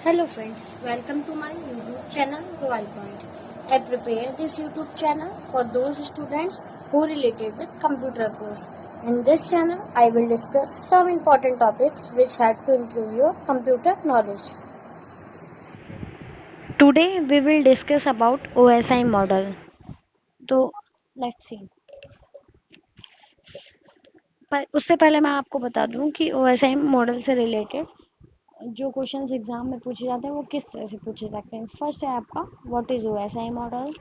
Hello friends, welcome to my YouTube channel Royal Point. I prepare this YouTube channel for those students who related with computer course. In this channel, I will discuss some important topics which help to improve your computer knowledge. Today we will discuss about OSI model. तो let's see. पर उससे पहले मैं आपको बता दूं कि OSI model से रिलेटेड जो क्वेश्चंस एग्जाम में पूछे जाते हैं वो किस तरह से पूछे जाते हैं। फर्स्ट है आपका what is OSI model,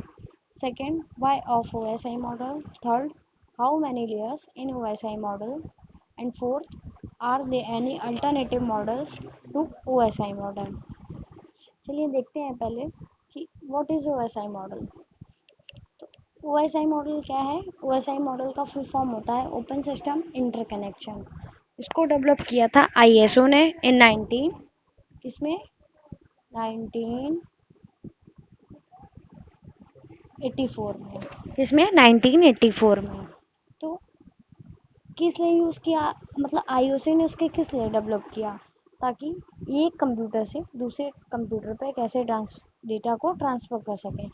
second why of OSI model, third how many layers in OSI model and fourth are they any alternative models to OSI model. चलिए देखते हैं पहले कि what is OSI model. OSI model क्या है? OSI model का full form होता है ओपन सिस्टम इंटरकनेक्शन। इसको डेवलप किया था ISO ने इन 19 किसमें 1984 में। किसमें 1984 में। तो किस लिए यूज़ किया, मतलब ISO ने उसके किस लिए डेवलप किया, ताकि एक कंप्यूटर से दूसरे कंप्यूटर पे कैसे डेटा को ट्रांसफ़र कर सकें।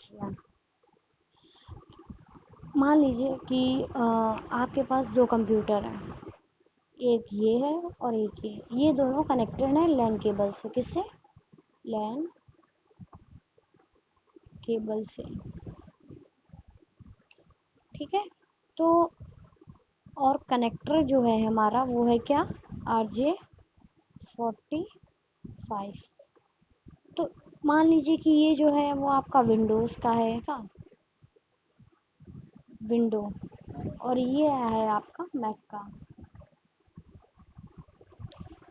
मान लीजिए कि आपके पास दो कंप्यूटर हैं, एक ये है और एक ये दोनों कनेक्टेड हैं लैन केबल से। किससे? लैन केबल से। ठीक है। तो और कनेक्टर जो है हमारा वो है क्या? RJ45। तो मान लीजिए कि ये जो है वो आपका विंडोज़ का है का विंडो, और ये है आपका मैक का।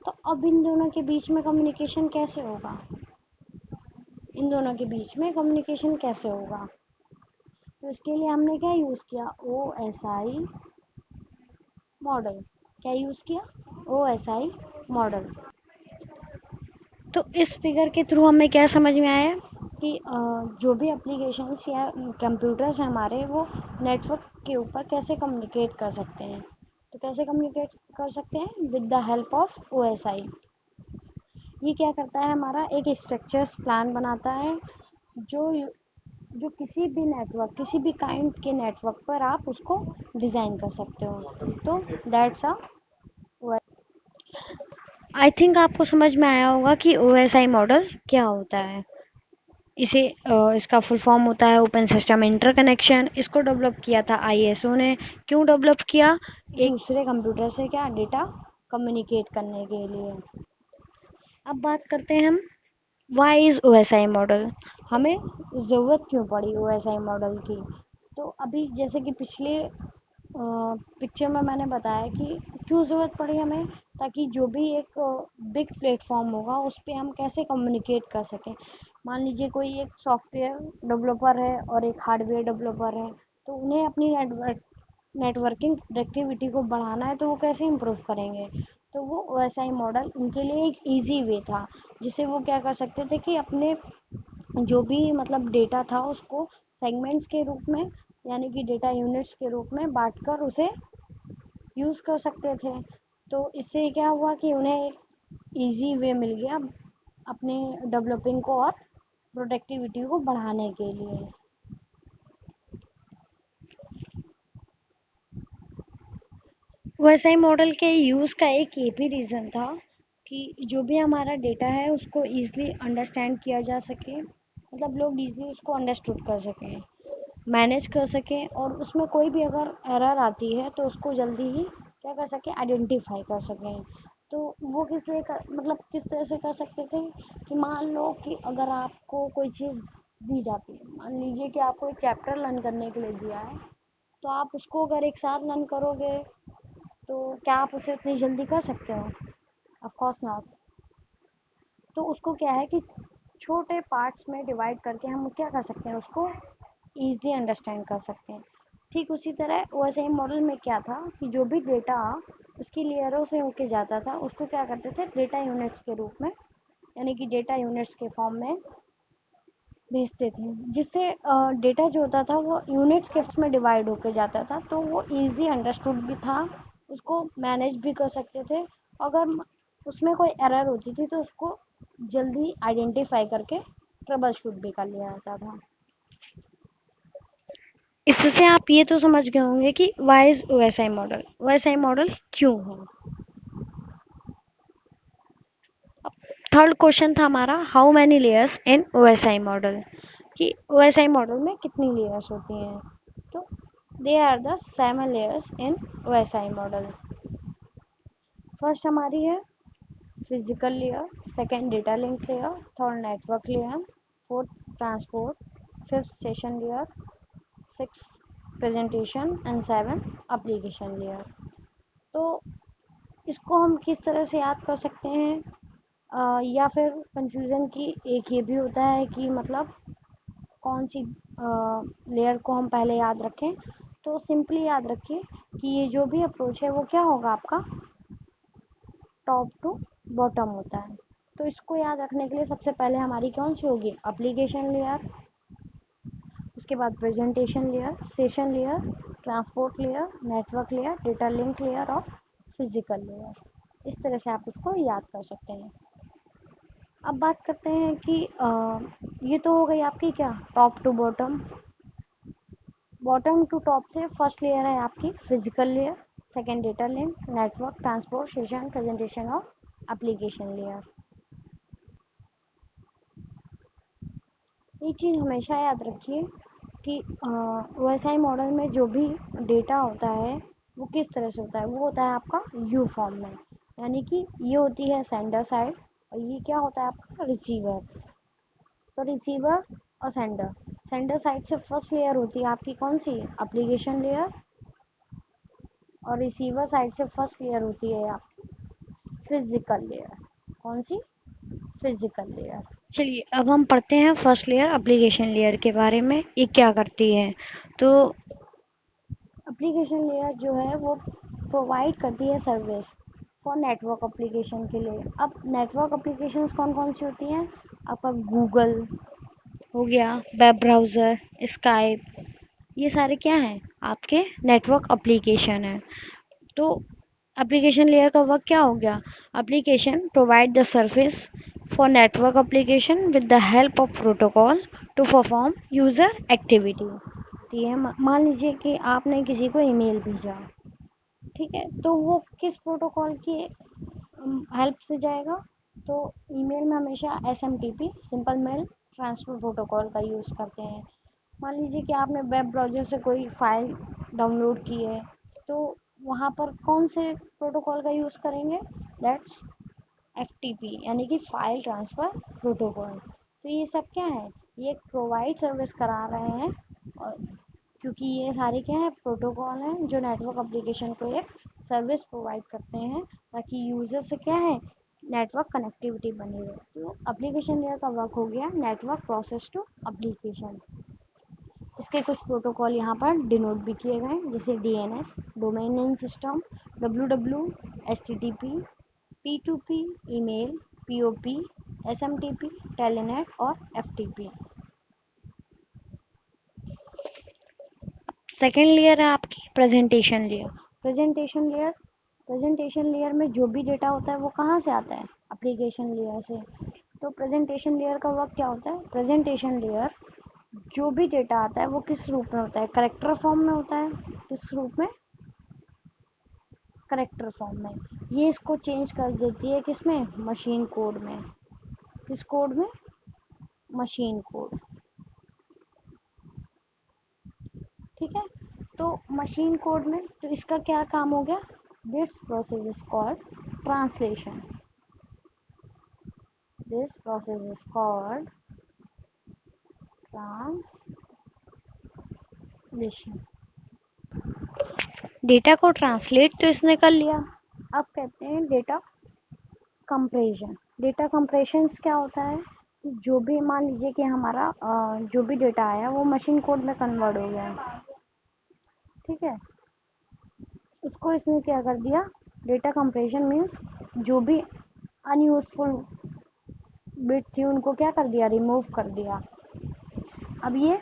तो अब इन दोनों के बीच में कम्युनिकेशन कैसे होगा? इन दोनों के बीच में कम्युनिकेशन कैसे होगा? तो इसके लिए हमने क्या यूज़ किया? OSI model. क्या यूज़ किया? OSI model. तो इस फिगर के थ्रू हमें क्या समझ में आया कि जो भी एप्लीकेशंस या कंप्यूटर्स हैं हमारे, वो नेटवर्क के ऊपर कैसे कम्युनिकेट कर सकते हैं। तो कैसे कम्युनिकेट कर सकते हैं? With the help of OSI। ये क्या करता है? हमारा एक स्ट्रक्चर्स प्लान बनाता है जो जो किसी भी नेटवर्क, किसी भी काइंड के नेटवर्क पर आप उसको डिज़ाइन कर सकते हो। तो दैट्स अ आई थिंक आपको समझ में आया होगा कि OSI मॉडल क्या होता है। इसका फुल फॉर्म होता है ओपन सिस्टम इंटरकनेक्शन। इसको डेवलप किया था ISO ने। क्यों डेवलप किया? एक दूसरे कंप्यूटर से क्या डेटा कम्युनिकेट करने के लिए। अब बात करते हैं हम वाई इज़ OSI मॉडल। हमें ज़रूरत क्यों पड़ी OSI मॉडल की? तो अभी जैसे कि पिछले पिक्चर में मैंने बताया कि क्यों ज़रूरत पड़ी हमें, ताकि जो भी एक बिग प्लेटफॉर्म होगा उस पर हम कैसे कम्युनिकेट कर सकें। मान लीजिए कोई एक सॉफ्टवेयर डेवलपर है और एक हार्डवेयर डेवलपर है, तो उन्हें अपनी नेटवर्किंग कनेक्टिविटी को बढ़ाना है, तो वो कैसे इम्प्रूव करेंगे? तो वो OSI मॉडल उनके लिए एक इजी वे था, जिसे वो क्या कर सकते थे कि अपने जो भी मतलब डेटा था उसको सेगमेंट्स के रूप में, यानी कि डेटा यूनिट्स के रूप में बांटकर उसे यूज़ कर सकते थे। तो इससे क्या हुआ कि उन्हें एक ईजी वे मिल गया अपने डेवलपिंग को और प्रोडक्टिविटी को बढ़ाने के लिए। OSI मॉडल के यूज़ का एक ये भी रीज़न था कि जो भी हमारा डेटा है उसको ईज़िली अंडरस्टैंड किया जा सके, मतलब लोग ईज़िली उसको अंडरस्टूड कर सकें, मैनेज कर सकें, और उसमें कोई भी अगर एरर आती है तो उसको जल्दी ही क्या कर सकें? आइडेंटिफाई कर सकें। तो वो किस लिए मतलब किस तरह से कर सकते थे कि मान लो कि अगर आपको कोई चीज़ दी जाती है, मान लीजिए कि आपको एक चैप्टर लर्न करने के लिए दिया है, तो आप उसको अगर एक साथ लर्न करोगे तो क्या आप उसे इतनी जल्दी कर सकते हो? Of course not. तो उसको क्या है कि छोटे पार्ट्स में डिवाइड करके हम क्या कर सकते हैं? उसको ईज़िली अंडरस्टैंड कर सकते हैं। ठीक उसी तरह OSI मॉडल में क्या था कि जो भी डेटा उसकी लेयरों से होके जाता था, उसको क्या करते थे? डेटा यूनिट्स के रूप में, यानी कि डेटा यूनिट्स के फॉर्म में भेजते थे, जिससे डेटा जो होता था वो यूनिट्स के में डिवाइड होके जाता था, तो वो इजी अंडरस्टूड भी था, उसको मैनेज भी कर सकते थे। अगर उसमें कोई एरर होती थी तो उसको जल्दी आइडेंटिफाई करके ट्रबल शूट भी कर लिया जाता था। इससे आप ये तो समझ गए होंगे कि why is OSI model, OSI model क्यों है। थर्ड क्वेश्चन था हमारा, how many layers in OSI model, कि ओएसआई मॉडल में कितनी लेयर्स होती हैं। तो they are the 7 layers in OSI model. First हमारी है physical layer, second data link layer, third network layer, fourth transport, fifth session layer, six presentation and seven application layer. तो इसको हम किस तरह से याद कर सकते हैं, या फिर कंफ्यूजन की एक ये भी होता है कि मतलब कौन सी लेयर को हम पहले याद रखें। तो सिंपली याद रखिए कि ये जो भी अप्रोच है वो क्या होगा, आपका टॉप टू बॉटम होता है। तो इसको याद रखने के लिए सबसे पहले हमारी कौन सी होगी, एप्लीकेशन लेयर, उसके बाद presentation layer, session layer, transport layer, network layer, data link layer और फिजिकल लेयर। इस तरह से आप उसको याद कर सकते हैं। अब बात करते हैं कि ये तो हो गई आपकी क्या, top to bottom. Bottom to top से फर्स्ट लेयर है आपकी physical layer, second data link, network, transport, session, presentation और एप्लीकेशन लेयर। एक चीज़ हमेशा याद रखिए कि ओएसआई मॉडल में जो भी डेटा होता है वो किस तरह से होता है, वो होता है आपका यू फॉर्म में, यानी कि ये होती है सेंडर साइड और ये क्या होता है आपका रिसीवर। तो रिसीवर और सेंडर, सेंडर साइड से फर्स्ट लेयर होती है आपकी कौन सी, एप्लीकेशन लेयर, और रिसीवर साइड से फर्स्ट लेयर होती है आपकी फिजिकल लेयर। कौन सी, फिजिकल लेयर। चलिए अब हम पढ़ते हैं फर्स्ट लेयर एप्लीकेशन लेयर के बारे में, ये क्या करती है। तो एप्लीकेशन लेयर जो है वो प्रोवाइड करती है सर्विस फॉर नेटवर्क एप्लीकेशन के लिए। अब नेटवर्क एप्लीकेशंस कौन कौन सी होती हैं, आपका गूगल हो गया, वेब ब्राउज़र, स्काइप, ये सारे क्या हैं, आपके नेटवर्क एप्लीकेशन है। तो एप्लीकेशन लेयर का वर्क क्या हो गया, application provide the service for network application with the help of protocol to perform user activity. तो ये मान लीजिए कि आपने किसी को ईमेल भेजा, ठीक है, तो वो किस प्रोटोकॉल की हेल्प से जाएगा। तो ईमेल में हमेशा SMTP, simple mail transfer protocol का यूज़ करते हैं। मान लीजिए कि आपने वेब ब्राउज़र से कोई फाइल डाउनलोड की है, तो वहाँ पर कौन से प्रोटोकॉल का यूज़ करेंगे, दैट्स एफटीपी, यानी कि फाइल ट्रांसफ़र प्रोटोकॉल। तो ये सब क्या है, ये प्रोवाइड सर्विस करा रहे हैं, और क्योंकि ये सारे क्या है, प्रोटोकॉल हैं जो नेटवर्क एप्लीकेशन को एक सर्विस प्रोवाइड करते हैं ताकि यूज़र से क्या है, नेटवर्क कनेक्टिविटी बनी रहे। तो एप्लीकेशन लेयर का वर्क हो गया नेटवर्क प्रोसेस टू एप्लीकेशन। इसके कुछ प्रोटोकॉल यहाँ पर डिनोट भी किए गए हैं, जैसे DNS, domain name system, WWW, HTTP, P2P, email, POP, SMTP, telnet और एफटीपी। सेकेंड लेयर है आपकी प्रेजेंटेशन लेयर। प्रेजेंटेशन लेयर में जो भी डेटा होता है वो कहाँ से आता है, एप्लीकेशन लेयर से। तो प्रेजेंटेशन लेयर का वर्क क्या होता है, प्रेजेंटेशन लेयर जो भी डेटा आता है वो किस रूप में होता है, करेक्टर फॉर्म में होता है। किस रूप में, करेक्टर फॉर्म में। ये इसको चेंज कर देती है किसमें, मशीन कोड में। किस कोड में, मशीन कोड, ठीक है। तो मशीन कोड में तो इसका क्या काम हो गया, this process is called translation, this process is called translation. Data को ट्रांसलेट तो इसने कर लिया, अब कहते हैं डेटा कंप्रेशन। डेटा कंप्रेशन क्या होता है कि जो भी मान लीजिए कि हमारा जो भी डेटा आया वो मशीन कोड में कन्वर्ट हो गया, ठीक है, उसको इसने क्या कर दिया, डेटा कंप्रेशन मीन्स जो भी अनयूजफुल बिट थी उनको क्या कर दिया, रिमूव कर दिया। अब ये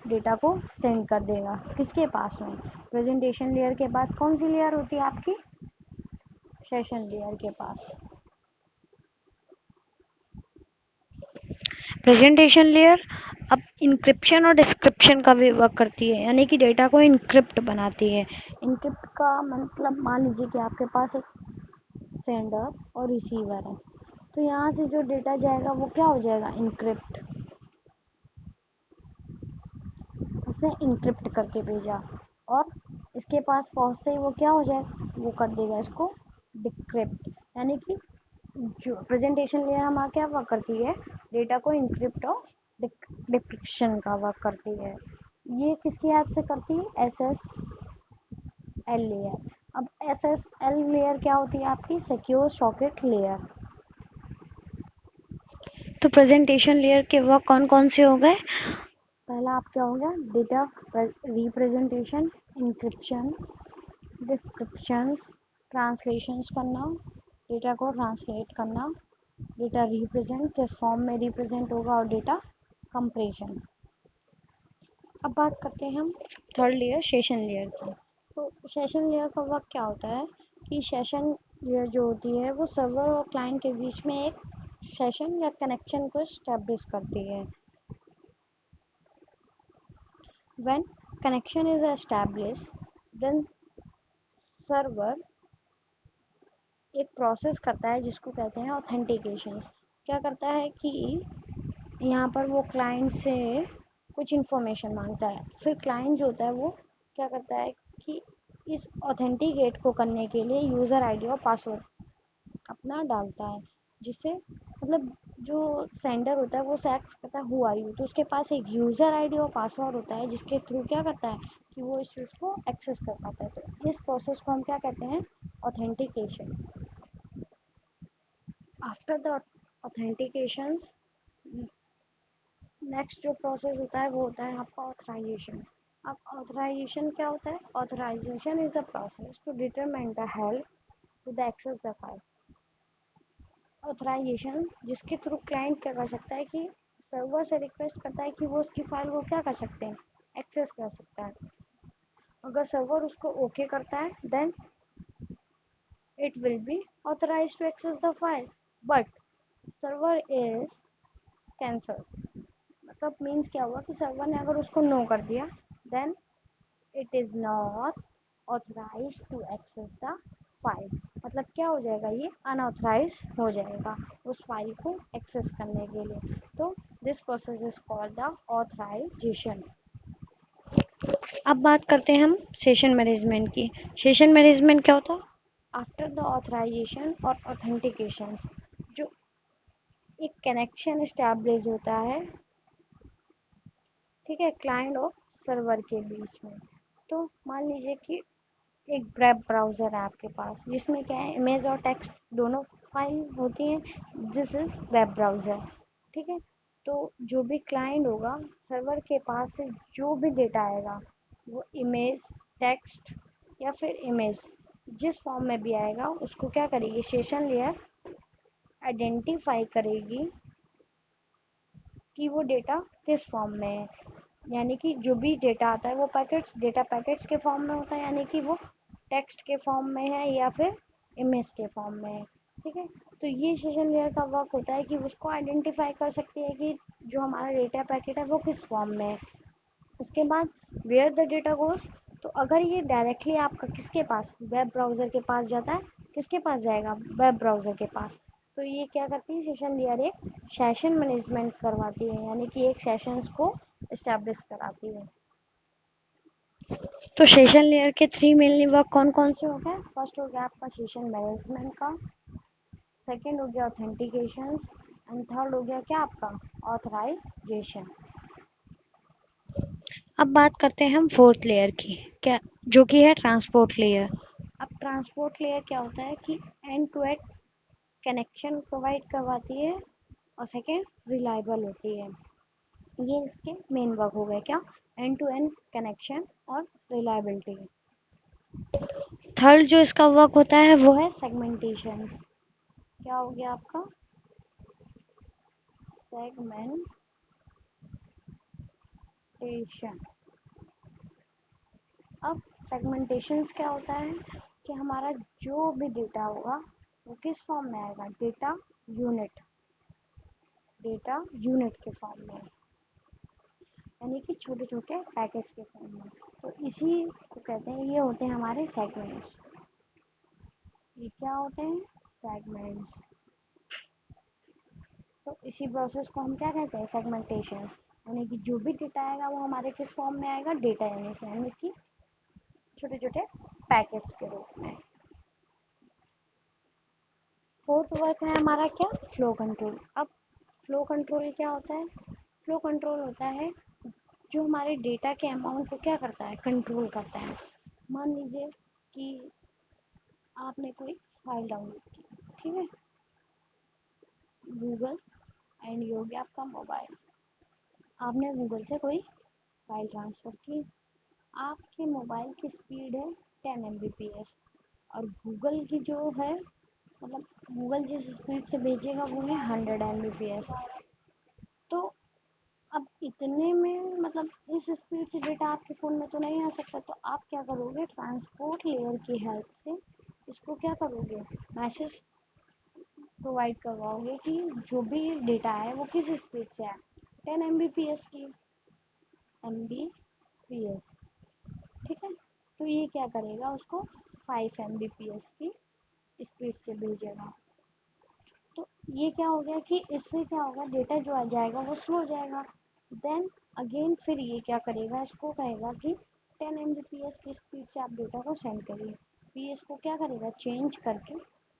डेटा को सेंड कर देगा किसके पास में, प्रेजेंटेशन लेयर के बाद कौन सी लेयर होती है आपकी, सेशन लेयर के पास। प्रेजेंटेशन लेयर अब इंक्रिप्शन और डिस्क्रिप्शन का भी वर्क करती है, यानी कि डेटा को इंक्रिप्ट बनाती है। इंक्रिप्ट का मतलब मान लीजिए कि आपके पास एक सेंडर और रिसीवर है, तो यहाँ से जो डेटा जाएगा वो क्या हो जाएगा, इंक्रिप्ट। उसने इंक्रिप्ट करके भेजा और इसके पास पहुँचते ही वो क्या हो जाएगा, वो कर देगा इसको डिक्रिप्ट। यानी कि जो प्रेजेंटेशन लेयर हमारा क्या वर्क करती है, डेटा को इंक्रिप्ट और डिक्रिप्शन का वर्क करती है। ये किसकी हेल्प से करती है, एस एस एल लेयर। अब एस एस एल लेयर क्या होती है आपकी, सिक्योर सॉकेट लेयर। तो प्रेजेंटेशन लेयर के वर्क कौन कौन से हो गए, पहला आप क्या हो गया, data representation, encryption, descriptions, translations करना, डेटा को ट्रांसलेट करना, डेटा रिप्रेजेंट किस फॉर्म में रिप्रेजेंट होगा, और डेटा कंप्रेशन। अब बात करते हैं हम थर्ड लेयर, सेशन लेयर की। तो सेशन लेयर का वर्क क्या होता है कि सेशन लेयर जो होती है वो सर्वर और क्लाइंट के बीच में एक सेशन या कनेक्शन को एस्टेब्लिश करती है। When connection is established, then server एक प्रोसेस करता है जिसको कहते हैं ऑथेंटिकेशन। क्या करता है कि यहाँ पर वो क्लाइंट से कुछ इन्फॉर्मेशन मांगता है, फिर क्लाइंट जो होता है वो क्या करता है कि इस ऑथेंटिकेट को करने के लिए यूज़र आईडी और पासवर्ड अपना डालता है, जिससे मतलब जो सेंडर होता है वो सेक्स करता है हु आर यू, तो उसके पास एक यूज़र आईडी और पासवर्ड होता है जिसके थ्रू क्या करता है कि वो इस चीज़ को एक्सेस कर पाता है। तो इस प्रोसेस को हम क्या कहते हैं, authentication. After the authentication, next जो प्रोसेस होता है वो होता है आपका ऑथराइजेशन। अब ऑथराइजेशन क्या होता है, authorization is the process to determine the help to the access the file. Authorization जिसके थ्रू क्लाइंट क्या कर सकता है कि सर्वर से रिक्वेस्ट करता है कि वो उसकी फाइल को क्या कर सकते हैं, एक्सेस कर सकता है। अगर सर्वर उसको ओके करता है then it will be authorize to access the file, but server is cancel. मतलब मीन्स क्या हुआ कि सर्वर ने अगर उसको नो कर दिया then it is not authorize to access the file. मतलब क्या हो जाएगा, ये अनऑथराइज हो जाएगा उस फाइल को एक्सेस करने के लिए। तो this process is called the authorization. अब बात करते हैं हम सेशन मैनेजमेंट की। सेशन मैनेजमेंट क्या होता है, आफ्टर द ऑथराइजेशन और ऑथेंटिकेशन जो एक कनेक्शन इस्टेब्लिश होता है, ठीक है, क्लाइंट और सर्वर के बीच में। तो मान लीजिए कि एक वेब ब्राउज़र है आपके पास जिसमें क्या है, इमेज और टेक्स्ट दोनों फाइल होती हैं, दिस इज़ वेब ब्राउज़र, ठीक है। तो जो भी क्लाइंट होगा सर्वर के पास से जो भी डेटा आएगा वो इमेज, टेक्स्ट या फिर इमेज जिस फॉर्म में भी आएगा उसको क्या करेगी, सेशन लेयर आइडेंटिफाई करेगी कि वो डेटा किस फॉर्म में है। यानी कि जो भी डेटा आता है वो डेटा पैकेट्स के फॉर्म में होता है, यानी कि वो टेक्स्ट के फॉर्म में है या फिर इमेज के फॉर्म में है, ठीक है। तो ये सेशन लेयर का वर्क होता है कि उसको आइडेंटिफाई कर सकती है कि जो हमारा डेटा पैकेट है वो किस फॉर्म में है। उसके बाद वेयर द डेटा गोज, तो अगर ये डायरेक्टली आपका किसके पास, वेब ब्राउज़र के पास जाता है, किसके पास जाएगा, वेब ब्राउज़र के पास। तो ये क्या करती है, सेशन लेयर एक सेशन मैनेजमेंट करवाती है, यानी कि एक सेशंस को इस्टेब्लिश कराती है। तो सेशन लेयर के थ्री मेनली वर्क कौन कौन से हो गए, फर्स्ट हो गया आपका सेशन मैनेजमेंट का, सेकंड हो गया ऑथेंटिकेशन, एंड थर्ड हो गया क्या आपका, ऑथराइजेशन। अब बात करते हैं हम फोर्थ लेयर की, क्या, जो कि है ट्रांसपोर्ट लेयर। अब ट्रांसपोर्ट लेयर क्या होता है कि end to end connection provide करवाती है, और सेकेंड रिलायबल होती है। ये इसके मेन वर्क हो गए क्या, एंड टू एंड कनेक्शन और रिलायबिलिटी। थर्ड जो इसका वर्क होता है वो है सेगमेंटेशन। क्या हो गया आपका, सेगमेंटेशन। अब सेगमेंटेशन क्या होता है कि हमारा जो भी डेटा होगा वो किस फॉर्म में आएगा, डेटा यूनिट, डेटा यूनिट के फॉर्म में, यानी कि छोटे छोटे पैकेट्स के फॉर्म में। तो इसी को कहते हैं, ये होते हैं हमारे सेगमेंट्स। ये क्या होते हैं? सेगमेंट्स। तो इसी प्रोसेस को हम क्या कहते हैं? सेगमेंटेशन। यानी कि जो भी डेटा आएगा वो हमारे किस फॉर्म में आएगा? डेटा यूनिट, यानी कि छोटे छोटे पैकेट्स के रूप में। फोर्थ वर्क है हमारा क्या? Flow control. अब फ्लो कंट्रोल क्या होता है? फ्लो कंट्रोल होता है जो हमारे डेटा के अमाउंट को क्या करता है? कंट्रोल करता है। मान लीजिए कि आपने कोई फाइल डाउनलोड की, ठीक है, गूगल, एंड ये हो गया आपका मोबाइल। आपने गूगल से कोई फाइल ट्रांसफ़र की। आपके मोबाइल की स्पीड है 10 Mbps, और गूगल की जो है, मतलब गूगल जिस स्पीड से भेजेगा वो है 100 Mbps। तो अब इतने में, मतलब इस स्पीड से डेटा आपके फ़ोन में तो नहीं आ सकता, तो आप क्या करोगे? ट्रांसपोर्ट लेयर की हेल्प से इसको क्या करोगे? मैसेज प्रोवाइड करवाओगे कि जो भी डेटा है वो किस स्पीड से है? 10 Mbps की, Mbps, ठीक है। तो ये क्या करेगा? उसको 5 Mbps की स्पीड से भेजेगा। तो ये क्या हो गया कि इससे क्या होगा? डेटा जो आ जाएगा वो स्लो हो जाएगा। देन अगेन फिर ये क्या करेगा? इसको कहेगा कि 10 Mbps की स्पीड से आप डेटा को सेंड करिए। फिर ये इसको क्या करेगा? चेंज करके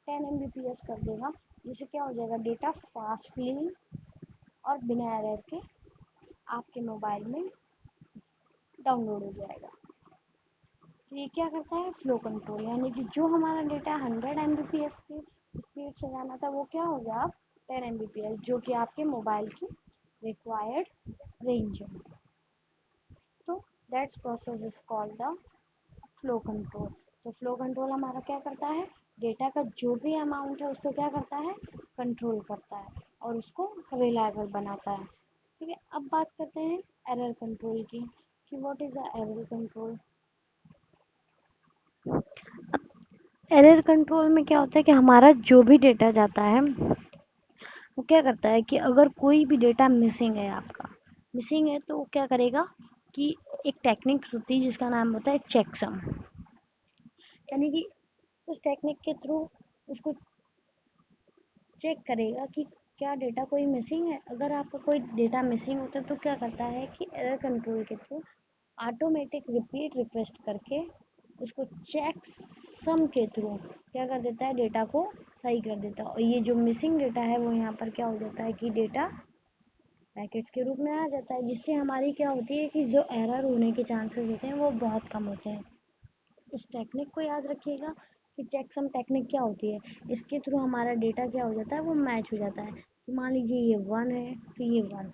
10 Mbps कर देगा, जिससे क्या हो जाएगा? डेटा फास्टली और बिना एरर के आपके मोबाइल में डाउनलोड हो जाएगा। तो ये क्या करता है? फ्लो कंट्रोल, यानी कि जो हमारा डेटा 100 Mbps की स्पीड से जाना था वो क्या हो गया? अब 10 Mbps, जो कि आपके मोबाइल की रिक्वायर्ड रेंज है। तो that's process is called the flow control. तो फ्लो कंट्रोल हमारा क्या करता है? डेटा का जो भी अमाउंट है उसको क्या करता है? कंट्रोल करता है और उसको रिलायबल बनाता है। ठीक है, अब बात करते हैं एरर कंट्रोल की, कि what is the error control. Error control में क्या होता है कि हमारा जो भी डेटा जाता है वो क्या करता है कि अगर कोई भी डेटा मिसिंग है, आपका मिसिंग है, तो वो क्या करेगा कि एक टेक्निक होती है जिसका नाम होता है चेकसम। यानी कि उस टेक्निक के थ्रू उसको चेक करेगा कि क्या डेटा कोई मिसिंग है। अगर आपका कोई डेटा मिसिंग होता है तो क्या करता है कि एरर कंट्रोल के थ्रू ऑटोमेटिक रिपीट रिक्वेस्ट करके उसको चेक सम के थ्रू क्या कर देता है? डेटा को सही कर देता है। और ये जो मिसिंग डेटा है वो यहाँ पर क्या हो जाता है कि डेटा पैकेट्स के रूप में आ जाता है, जिससे हमारी क्या होती है कि जो एरर होने के चांसेस होते हैं वो बहुत कम होते हैं। इस टेक्निक को याद रखिएगा कि चेकसम टेक्निक क्या होती है। इसके थ्रू हमारा डेटा क्या हो जाता है? वो मैच हो जाता है। तो मान लीजिए ये 1 है तो ये 1,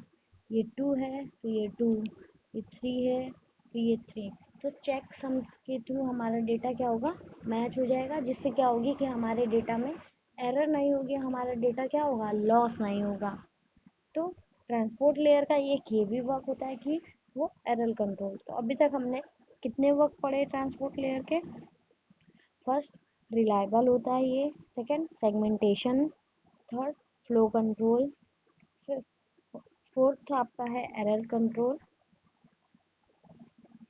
ये 2 है तो ये 2, ये 3 है तो ये 3। तो चेक सम के थ्रू हमारा डेटा क्या होगा? मैच हो जाएगा, जिससे क्या होगी कि हमारे डेटा में एरर नहीं होगी, हमारा डेटा क्या होगा? लॉस नहीं होगा। तो ट्रांसपोर्ट लेयर का एक ये भी वर्क होता है कि वो एरर कंट्रोल। तो अभी तक हमने कितने वर्क पढ़े ट्रांसपोर्ट लेयर के? फर्स्ट, रिलायबल होता है ये। Second, segmentation. Third, flow control. Fourth आपका है एरर कंट्रोल।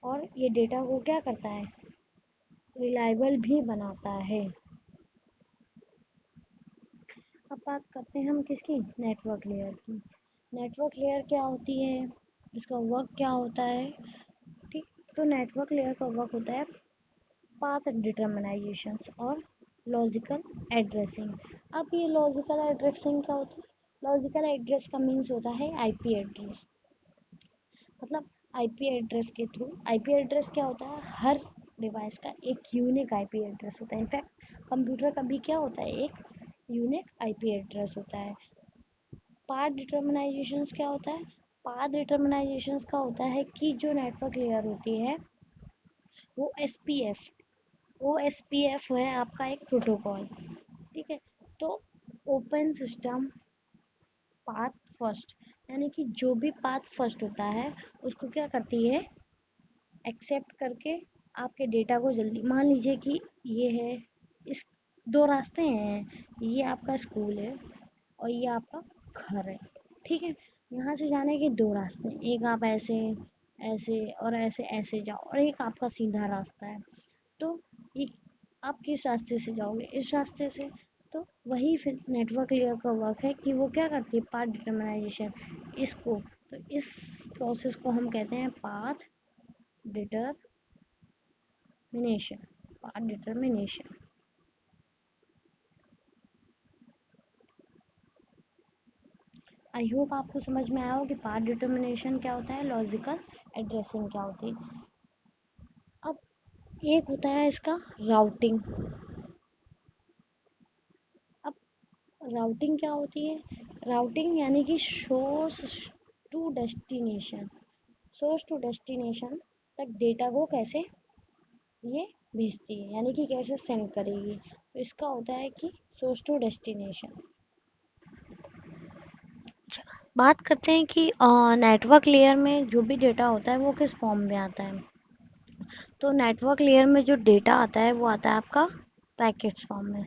और ये डेटा को क्या करता है? रिलायबल भी बनाता है। अब बात करते हैं हम किसकी? नेटवर्क लेयर की। नेटवर्क लेयर क्या होती है? इसका वर्क क्या होता है? ठीक, तो नेटवर्क लेयर का वर्क होता है पाथ डिटरमिनाइजेशन और लॉजिकल एड्रेसिंग। अब ये लॉजिकल एड्रेसिंग क्या होता है? लॉजिकल एड्रेस का मीन्स होता है आईपी एड्रेस। मतलब आईपी एड्रेस के थ्रू, आईपी एड्रेस क्या होता है? हर डिवाइस का एक यूनिक आईपी एड्रेस होता है। इनफैक्ट कंप्यूटर का भी क्या होता है? एक यूनिक आईपी एड्रेस होता है। पाथ डिटरमिनाइजेशन क्या होता है? पाथ डिटरमिनाइजेशन का होता है कि जो नेटवर्क लेयर होती है वो एसपीएफ है आपका एक प्रोटोकॉल। ठीक है, तो ओपन सिस्टम पाथ फर्स्ट, यानी कि जो भी पाथ फर्स्ट होता है उसको क्या करती है? एक्सेप्ट करके आपके डेटा को जल्दी, मान लीजिए कि ये है, इस दो रास्ते हैं, ये आपका स्कूल है और ये आपका घर है, ठीक है। यहाँ से जाने के दो रास्ते हैं, एक आप ऐसे ऐसे और ऐसे ऐसे जाओ, और एक आपका सीधा रास्ता है। तो ये आप किस रास्ते से जाओगे? इस रास्ते से। तो वही फिर नेटवर्क लेयर का वर्क है कि वो क्या करती है, पाथ डिटरमिनाइजेशन। इसको, तो इस प्रोसेस को हम कहते हैं path determination. Path determination. I hope आपको समझ में आया हो कि पाथ डिटरमिनेशन क्या होता है, लॉजिकल एड्रेसिंग क्या होती है। अब एक होता है इसका राउटिंग। अब राउटिंग क्या होती है? राउटिंग यानी कि to destination source to destination तक डेटा को कैसे ये भेजती है, यानी कि कैसे सेंड करेगी। तो इसका होता है कि सोर्स टू डेस्टिनेशन। बात करते हैं कि नेटवर्क लेयर में जो भी डेटा होता है वो किस फॉर्म में आता है। तो नेटवर्क लेयर में जो डेटा आता है वो आता है आपका पैकेट्स फॉर्म में।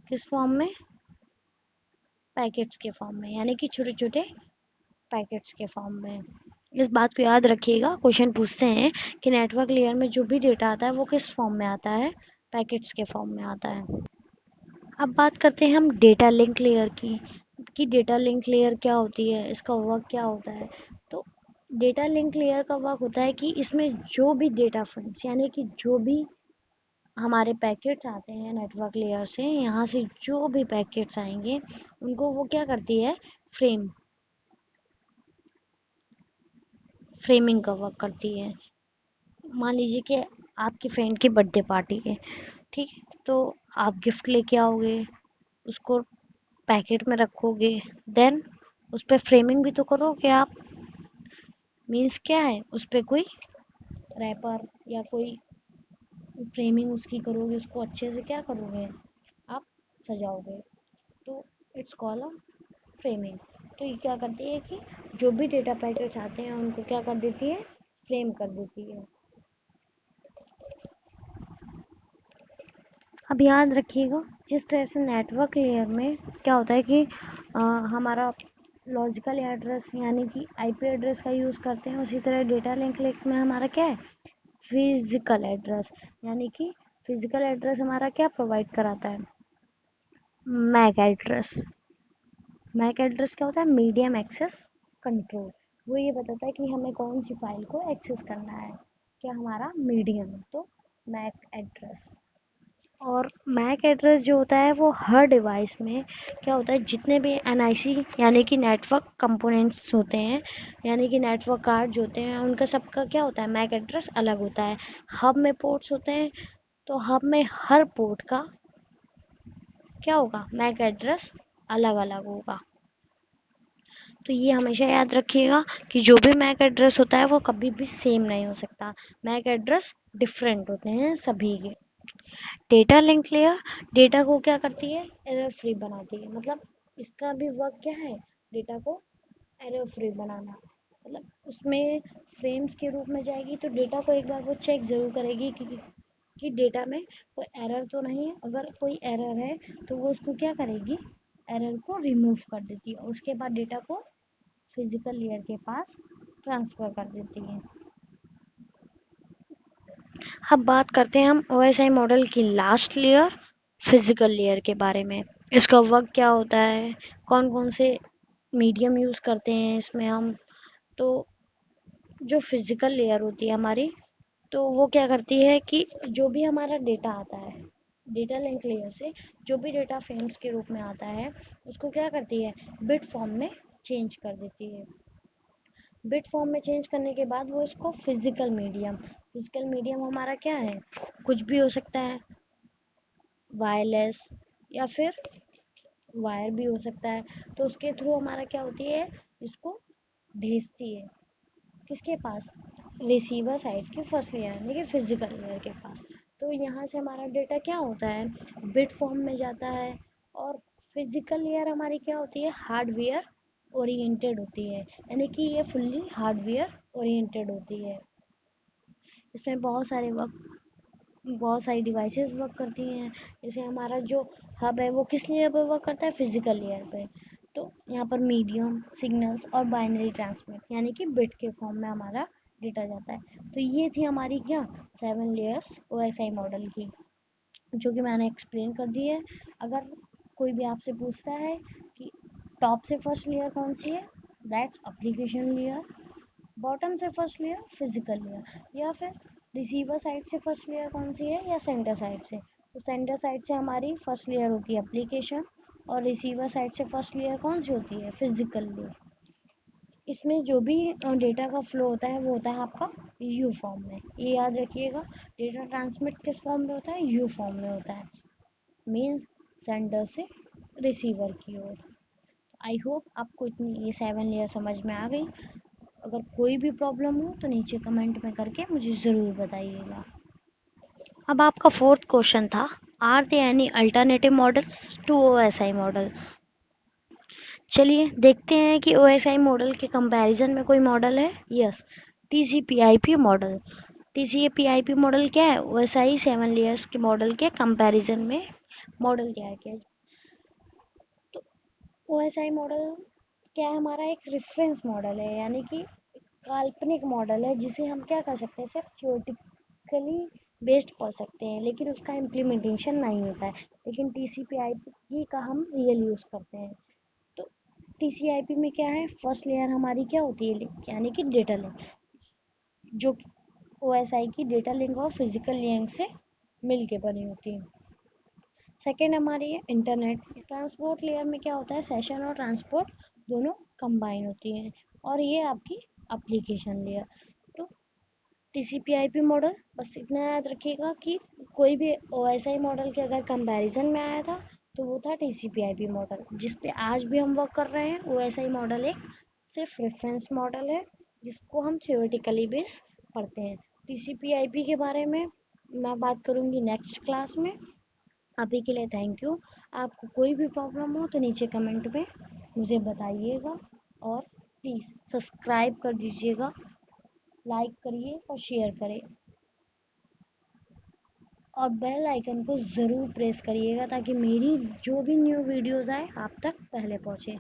किस फॉर्म में? पैकेट्स के फॉर्म में, यानी कि छोटे छोटे पैकेट्स के फॉर्म में। इस बात को याद रखिएगा, क्वेश्चन पूछते हैं कि नेटवर्क लेयर में जो भी डेटा आता है वो किस फॉर्म में आता है, पैकेट्स के फॉर्म में आता है। अब बात करते हैं हम डेटा लिंक लेयर की, कि डेटा लिंक लेयर क्या होती है, इसका वर्क क्या होता है। तो डेटा लिंक लेयर का वर्क होता है कि इसमें जो भी डेटा फ्रेम्स, यानी कि जो भी हमारे पैकेट्स आते हैं नेटवर्क लेयर से, यहाँ से जो भी पैकेट्स आएंगे उनको वो क्या करती है, फ्रेमिंग का वर्क करती है। मान लीजिए कि आपकी फ्रेंड की बर्थडे पार्टी है, ठीक है, तो आप गिफ्ट लेके आओगे, उसको पैकेट में रखोगे, देन उस पर फ्रेमिंग भी तो करोगे आप। मीन्स क्या है, उस पर कोई रैपर या कोई फ्रेमिंग उसकी करोगे, उसको अच्छे से क्या करोगे आप, सजाओगे। तो इट्स कॉल अ फ्रेमिंग। तो ये क्या करती है कि जो भी डेटा पैकेट्स आते हैं उनको क्या कर देती है, फ्रेम कर देती है। अब याद रखिएगा, जिस तरह से नेटवर्क लेयर में क्या होता है कि हमारा लॉजिकल एड्रेस यानी कि आईपी एड्रेस का यूज़ करते हैं, उसी तरह डेटा लिंक में हमारा क्या है, फिजिकल एड्रेस। यानी कि फिजिकल एड्रेस हमारा क्या प्रोवाइड कराता है, मैक एड्रेस। मैक एड्रेस क्या होता है, मीडियम एक्सेस कंट्रोल। वो ये बताता है कि हमें कौन सी फाइल को एक्सेस करना है, क्या हमारा मीडियम है, तो मैक एड्रेस। और मैक एड्रेस जो होता है वो हर डिवाइस में क्या होता है, जितने भी एनआईसी यानी कि नेटवर्क कंपोनेंट्स होते हैं, यानी कि नेटवर्क कार्ड जो होते हैं, उनका सबका क्या होता है, मैक एड्रेस अलग होता है। हब में पोर्ट्स होते हैं, तो हब में हर पोर्ट का क्या होगा, मैक एड्रेस अलग अलग होगा। तो ये हमेशा याद रखिएगा कि जो भी मैक एड्रेस होता है वो कभी भी सेम नहीं हो सकता, मैक एड्रेस डिफरेंट होते हैं सभी के। डेटा लिंक लेयर डेटा को क्या करती है, एरर फ्री बनाती है। मतलब इसका भी वर्क क्या है, डेटा को एरर फ्री बनाना। मतलब उसमें फ्रेम्स के रूप में जाएगी तो डेटा को एक बार वो चेक ज़रूर करेगी कि डेटा में कोई एरर तो नहीं है। अगर कोई एरर है तो वो उसको क्या करेगी, एरर को रिमूव कर देती है, और उसके बाद डेटा को फिजिकल लेयर के पास ट्रांसफ़र कर देती है। अब बात करते हैं हम ओएसआई मॉडल की लास्ट लेयर, फिजिकल लेयर के बारे में। इसका वर्क क्या होता है, कौन कौन से मीडियम यूज़ करते हैं इसमें हम। तो जो फिजिकल लेयर होती है हमारी, तो वो क्या करती है कि जो भी हमारा डेटा आता है डेटा लिंक लेयर से, जो भी डेटा फ्रेम्स के रूप में आता है उसको क्या करती है, बिट फॉर्म में चेंज कर देती है। बिट फॉर्म में चेंज करने के बाद वो इसको फिजिकल मीडियम हमारा क्या है, कुछ भी हो सकता है, वायरलेस या फिर वायर भी हो सकता है। तो उसके थ्रू हमारा क्या होती है, इसको भेजती है किसके पास, रिसीवर साइड की फर्स्ट लेयर यानी कि फिजिकल लेयर के पास। तो यहाँ से हमारा डेटा क्या होता है, बिट फॉर्म में जाता है। और फिजिकल लेयर हमारी क्या होती है, हार्डवेयर ओरिएंटेड होती है, यानी कि ये फुल्ली हार्डवेयर ओरिएंटेड होती है। इसमें बहुत सारी डिवाइसेस वर्क करती हैं। जैसे हमारा जो हब है वो किस लेयर पे वर्क करता है, फिजिकल लेयर पे। तो यहाँ पर मीडियम, सिग्नल्स और बाइनरी ट्रांसमिट यानी कि बिट के फॉर्म में हमारा डेटा जाता है। तो ये थी हमारी क्या 7 लेयर्स ओएसआई मॉडल की, जो कि मैंने एक्सप्लेन कर दी है। अगर कोई भी आपसे पूछता है कि टॉप से फर्स्ट लेयर कौन सी है, दैट्स एप्लीकेशन लेयर। बॉटम से फर्स्ट लेयर फिजिकल लेयर, या फिर रिसीवर साइड से फर्स्ट लेयर कौन सी है, या सेंडर साइड से। तो सेंडर साइड से हमारी फर्स्ट लेयर होती है एप्लीकेशन, और रिसीवर साइड से फर्स्ट लेयर कौन सी होती है, फिजिकल लेयर। इसमें जो भी डेटा का फ्लो होता है वो होता है आपका यू फॉर्म में, ये याद रखिएगा। डेटा ट्रांसमिट किस फॉर्म में होता है, यू फॉर्म में होता है, मीन्स सेंडर से रिसीवर की ओर। आई होप आपको इतनी ये 7 लेयर समझ में आ गई। अगर कोई भी प्रॉब्लम हो तो नीचे कमेंट में करके मुझे ज़रूर बताइएगा। अब आपका फोर्थ क्वेश्चन था, are they any alternative models to OSI model. चलिए देखते हैं कि ओएसआई मॉडल के कंपैरिजन में कोई मॉडल है। Yes, TCP IP model. TCP IP model क्या है, ओएसआई 7 लेयर्स के मॉडल के कंपैरिजन में मॉडल तैयार किया। तो ओएसआई मॉडल क्या है, हमारा एक रेफरेंस मॉडल है, यानी कि काल्पनिक मॉडल है जिसे हम क्या कर सकते हैं, सिर्फ थियोरेटिकली बेस्ड पढ़ सकते हैं, लेकिन उसका इम्प्लीमेंटेशन नहीं होता है। लेकिन टीसीपीआईपी का हम रियल यूज़ करते हैं। तो टीसीआईपी में क्या है, फर्स्ट लेयर हमारी क्या होती है, यानी कि डेटा लिंक, जो ओएसआई की डेटा लिंक और फिजिकल लिंक से मिलके बनी होती है। सेकेंड हमारी है इंटरनेट। ट्रांसपोर्ट लेयर में क्या होता है, सेशन और ट्रांसपोर्ट दोनों कंबाइन होती हैं। और ये आपकी एप्लीकेशन लेयर। तो टीसीपीआईपी मॉडल बस इतना याद रखिएगा कि कोई भी ओएसआई मॉडल के अगर कंपैरिजन में आया था तो वो था टीसीपीआईपी मॉडल, जिस पे आज भी हम वर्क कर रहे हैं। ओएसआई मॉडल एक सिर्फ रेफरेंस मॉडल है जिसको हम थियोरेटिकली बेस पढ़ते हैं। टीसीपीआईपी के बारे में मैं बात करूँगी नेक्स्ट क्लास में। अभी के लिए थैंक यू। आपको कोई भी प्रॉब्लम हो तो नीचे कमेंट में मुझे बताइएगा, और प्लीज़ सब्सक्राइब कर दीजिएगा, लाइक करिए और शेयर करें, और बेल आइकन को ज़रूर प्रेस करिएगा ताकि मेरी जो भी न्यू वीडियोज़ आए आप तक पहले पहुँचे।